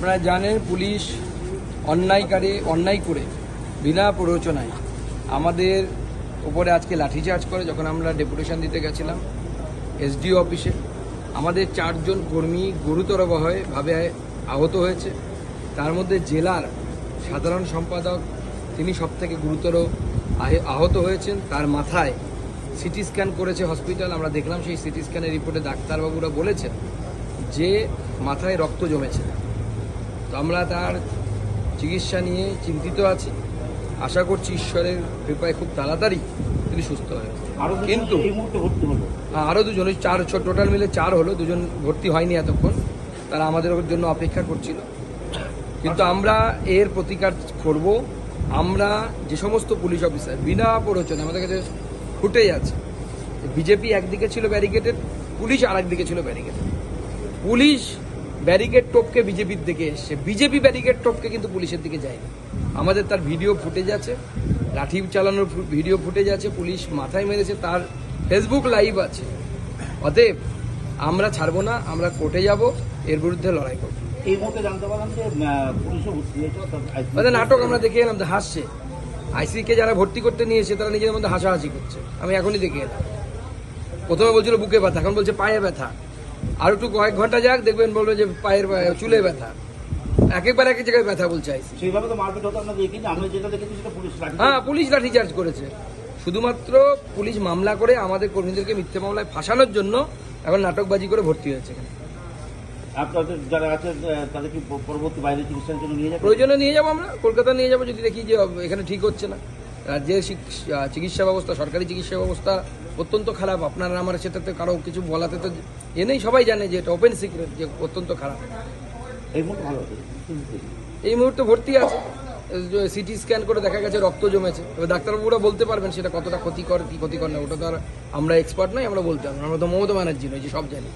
আপনারা জানেন পুলিশ অন্যায় করে বিনা প্ররোচনায় আমাদের উপরে আজকে লাঠিচার্জ করে। যখন আমরা ডেপুটেশন দিতে গেছিলাম এসডিও অফিসে, আমাদের 4 জন কর্মী গুরুতরভাবে আহত হয়েছে। তার মধ্যে জেলার সাধারণ সম্পাদক তিনি সবথেকে গুরুতর আহত হয়েছেন। তার মাথায় সিটি স্ক্যান করেছে হসপিটাল, আমরা দেখলাম সেই সিটি স্ক্যানের রিপোর্টে ডাক্তারবাবুরা বলেছেন যে মাথায় রক্ত জমেছে। তো আমরা তার চিকিৎসা নিয়ে চিন্তিত আছি। আশা করছি ঈশ্বরের কৃপায় খুব তাড়াতাড়ি তিনি সুস্থ হয়ে। কিন্তু আরও 2 জন, 4 টোটাল মিলে 4 হলো, 2 জন ভর্তি হয়নি এতক্ষণ, তারা আমাদের জন্য অপেক্ষা করছিল। কিন্তু আমরা এর প্রতিকার করব। আমরা যে সমস্ত পুলিশ অফিসার বিনা প্ররোচনায় আমাদের কাছে ফুটেই আছে, বিজেপি একদিকে ছিল ব্যারিকেডেড, পুলিশ আর একদিকে ছিল ব্যারিকেডেড। পুলিশ ব্যারিকেড টপকে বিজেপির দিকে এসছে, বিজেপি ব্যারিকেড টপকে কিন্তু পুলিশের দিকে যায়নি। আমাদের তার ভিডিও ফুটেজ আছে, লাঠি চালানোর ভিডিও ফুটেজ আছে, পুলিশ মাথায় মেরেছে, তার ফেসবুক লাইভ আছে। অতএব আমরা ছাড়বো না, আমরা কোর্টে যাব, এর বিরুদ্ধে লড়াই করব। এই মুহূর্তে জানতে পারলাম যে পুলিশও নাটক আমরা দেখে এলাম, হাসছে। আইসিকে যারা ভর্তি করতে নিয়েছে তারা নিজেদের মধ্যে হাসাহাসি করছে। আমি এখনই দেখে এলাম। প্রথমে বলছিল বুকে ব্যথা, এখন বলছে পায়ে ব্যথা। আর একটু কয়েক ঘন্টা যাক, দেখবেন বলবে যে পায়ের চুলে ব্যথা। একেবারে এক জায়গায় ব্যথা বলছে আইসি। সেইভাবে তো মারপিট হতো আমরা দেখিনি, আমরা যেটা দেখেছি সেটা পুলিশ লাঠি। হ্যাঁ, পুলিশ লাঠিচার্জ করেছে। শুধুমাত্র পুলিশ মামলা করে আমাদের কর্মীদেরকে মিথ্যে মামলায় ফাঁসানোর জন্য এখন নাটকবাজি করে ভর্তি হয়েছে। আপনাদের যারা আছেন তাদের কি পরবর্তী বাইরে চিকিৎসার জন্য নিয়ে যাবেন? প্রয়োজনে নিয়ে যাবো, আমরা কলকাতা নিয়ে যাবো যদি দেখি যে এখানে ঠিক হচ্ছে না। রাজ্যের চিকিৎসা ব্যবস্থা, সরকারি চিকিৎসা ব্যবস্থা অত্যন্ত খারাপ। আপনারা আমার সেটাতে কারো কিছু বলাতে তো এনেই, সবাই জানে যে এটা ওপেন সিক্রেট যে অত্যন্ত খারাপ। এই মুহূর্তে ভালো আছে, এই মুহূর্তে ভর্তি আছে। সিটি স্ক্যান করে দেখা গেছে রক্ত জমেছে। এবার ডাক্তারবাবুরা বলতে পারবেন সেটা কতটা ক্ষতিকর কি ক্ষতিকর না, ওটা তো আর আমরা এক্সপার্ট নই, আমরা বলতে পারবো। আমরা তো মমতা ব্যানার্জি নই যে সব জানি।